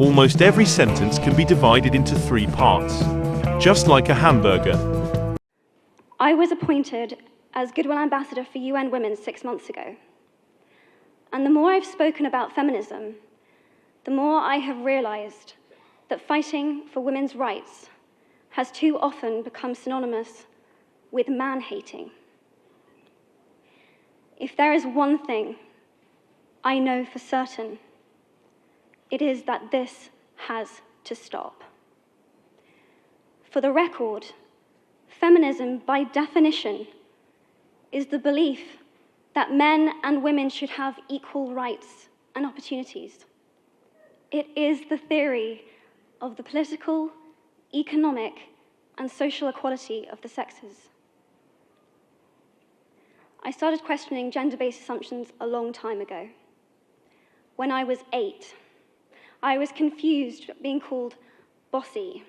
almost every sentence can be divided into 3 parts, just like a hamburger. I was appointed as Goodwill Ambassador for UN Women 6 months ago. And the more I've spoken about feminism, the more I have realized that fighting for women's rights has too often become synonymous with man-hating. If there is one thing I know for certain, it is that this has to stop. For the record, feminism, by definition, is the belief that men and women should have equal rights and opportunities. It is the theory of the political, economic, and social equality of the sexes. I started questioning gender-based assumptions a long time ago. When I was 8, I was confused being called bossy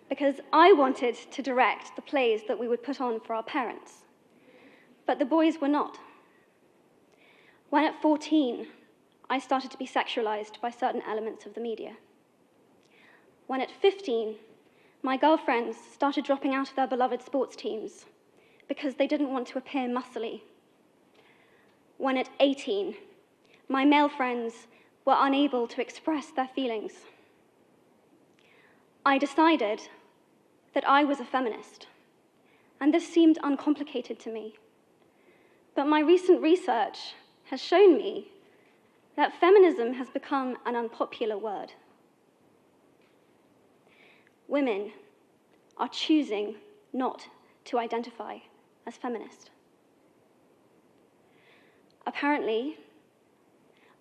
because I wanted to direct the plays that we would put on for our parents, but the boys were not. When at 14, I started to be sexualized by certain elements of the media. When at 15, my girlfriends started dropping out of their beloved sports teams because they didn't want to appear muscly. When at 18, my male friends were unable to express their feelings. I decided that I was a feminist, and this seemed uncomplicated to me. But my recent research has shown me that feminism has become an unpopular word. Women are choosing not to identify as feminist. Apparently,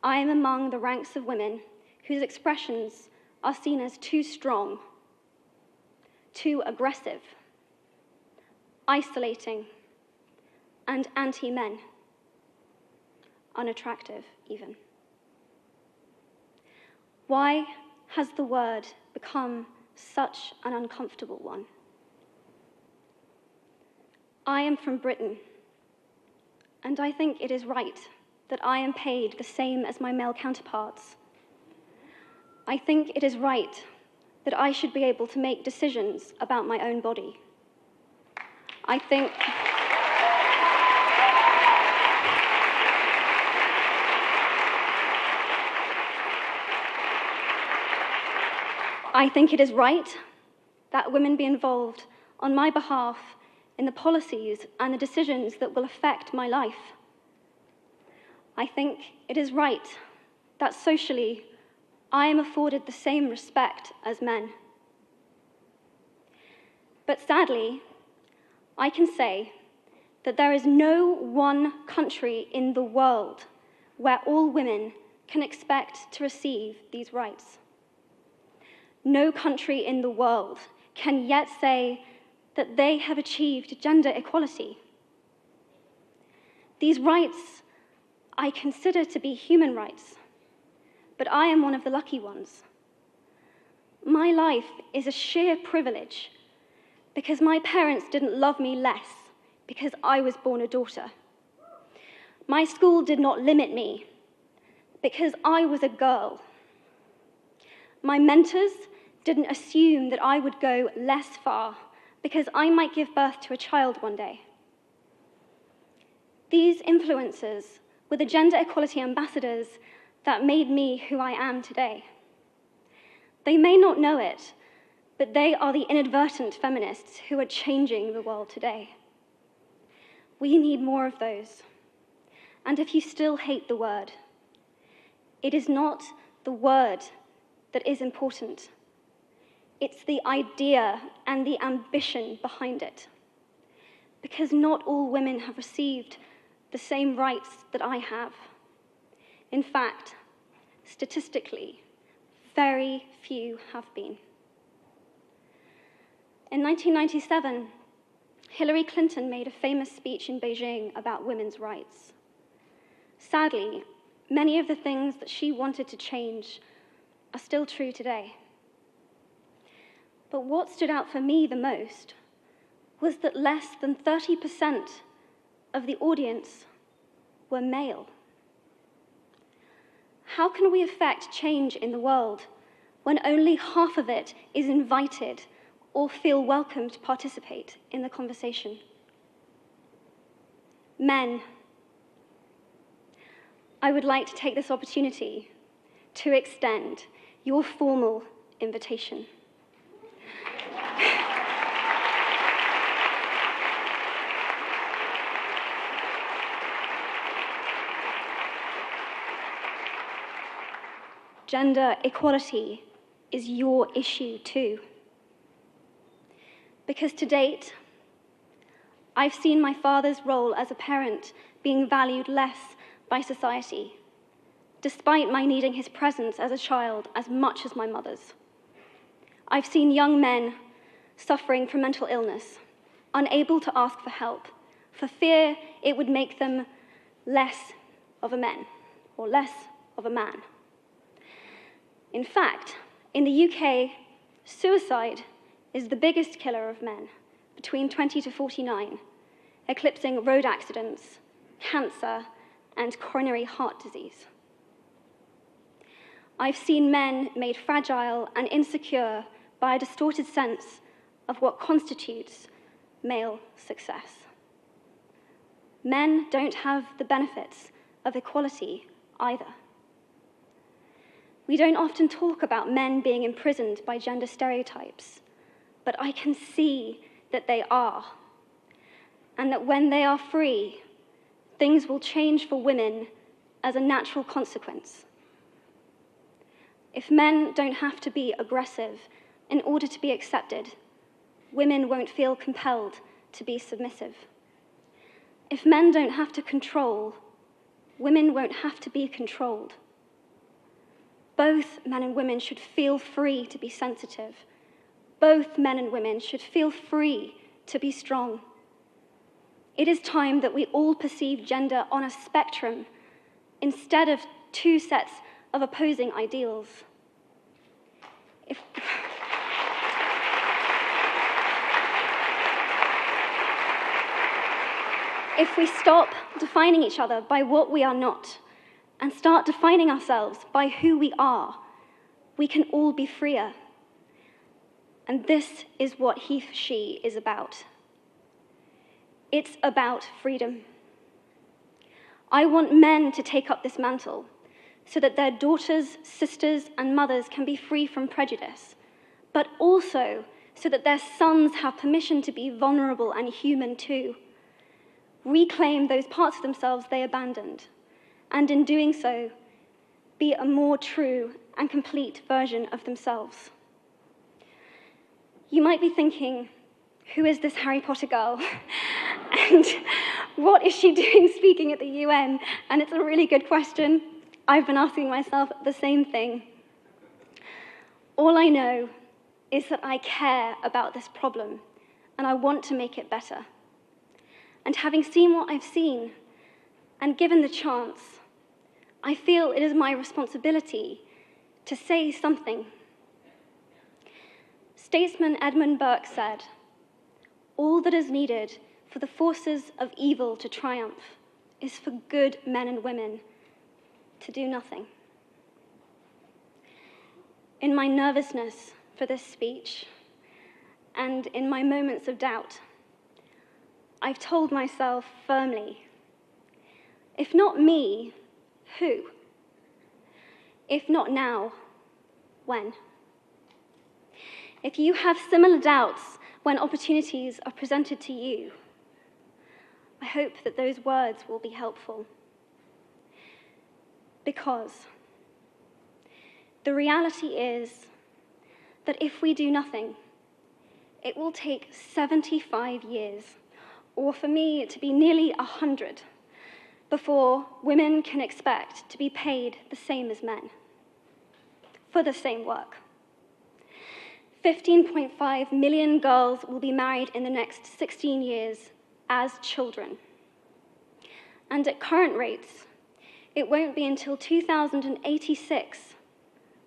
I am among the ranks of women whose expressions are seen as too strong, too aggressive, isolating, and anti-men, unattractive even. Why has the word become such an uncomfortable one? I am from Britain, and I think it is right that I am paid the same as my male counterparts. I think it is right that I should be able to make decisions about my own body. I think it is right that women be involved on my behalf in the policies and the decisions that will affect my life. I think it is right that socially I am afforded the same respect as men. But sadly, I can say that there is no one country in the world where all women can expect to receive these rights. No country in the world can yet say that they have achieved gender equality. These rights I consider to be human rights, but I am one of the lucky ones. My life is a sheer privilege because my parents didn't love me less because I was born a daughter. My school did not limit me because I was a girl. My mentors didn't assume that I would go less far because I might give birth to a child one day. These influences were the gender equality ambassadors that made me who I am today. They may not know it, but they are the inadvertent feminists who are changing the world today. We need more of those. And if you still hate the word, it is not the word that is important. It's the idea and the ambition behind it. Because not all women have received the same rights that I have. In fact, statistically, very few have been. In 1997, Hillary Clinton made a famous speech in Beijing about women's rights. Sadly, many of the things that she wanted to change are still true today. But what stood out for me the most was that less than 30% of the audience were male. How can we affect change in the world when only half of it is invited or feel welcome to participate in the conversation. Men, I would like to take this opportunity to extend your formal invitation. Gender equality is your issue too. Because to date, I've seen my father's role as a parent being valued less by society, despite my needing his presence as a child as much as my mother's. I've seen young men suffering from mental illness, unable to ask for help, for fear it would make them less of a man or less of a man. In fact, in the UK, suicide is the biggest killer of men between 20 to 49, eclipsing road accidents, cancer, and coronary heart disease. I've seen men made fragile and insecure by a distorted sense of what constitutes male success. Men don't have the benefits of equality either. We don't often talk about men being imprisoned by gender stereotypes, but I can see that they are, and that when they are free, things will change for women as a natural consequence. If men don't have to be aggressive in order to be accepted, women won't feel compelled to be submissive. If men don't have to control, women won't have to be controlled. Both men and women should feel free to be sensitive. Both men and women should feel free to be strong. It is time that we all perceive gender on a spectrum instead of two sets of opposing ideals. If we stop defining each other by what we are not, and start defining ourselves by who we are, we can all be freer. And this is what HeForShe is about. It's about freedom. I want men to take up this mantle so that their daughters, sisters, and mothers can be free from prejudice, but also so that their sons have permission to be vulnerable and human too. Reclaim those parts of themselves they abandoned, and in doing so, be a more true and complete version of themselves. You might be thinking, who is this Harry Potter girl? And what is she doing speaking at the UN? And it's a really good question. I've been asking myself the same thing. All I know is that I care about this problem, and I want to make it better. And having seen what I've seen, and given the chance, I feel it is my responsibility to say something. Statesman Edmund Burke said, "All that is needed for the forces of evil to triumph is for good men and women to do nothing." In my nervousness for this speech, and in my moments of doubt, I've told myself firmly, if not me, who? If not now, when? If you have similar doubts when opportunities are presented to you, I hope that those words will be helpful. Because the reality is that if we do nothing, it will take 75 years, or for me to be nearly 100, before women can expect to be paid the same as men for the same work. 15.5 million girls will be married in the next 16 years as children. And at current rates, it won't be until 2086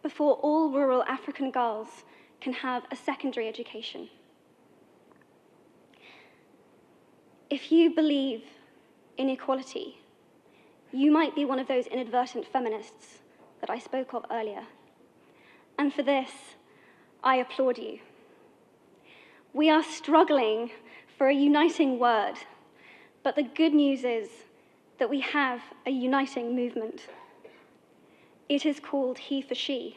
before all rural African girls can have a secondary education. If you believe in equality, you might be one of those inadvertent feminists that I spoke of earlier. And for this, I applaud you. We are struggling for a uniting word, but the good news is that we have a uniting movement. It is called HeForShe.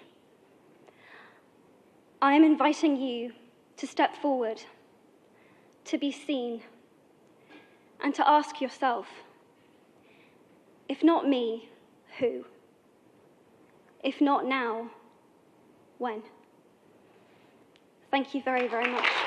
I am inviting you to step forward, to be seen, and to ask yourself, if not me, who? If not now, when? Thank you very, very much.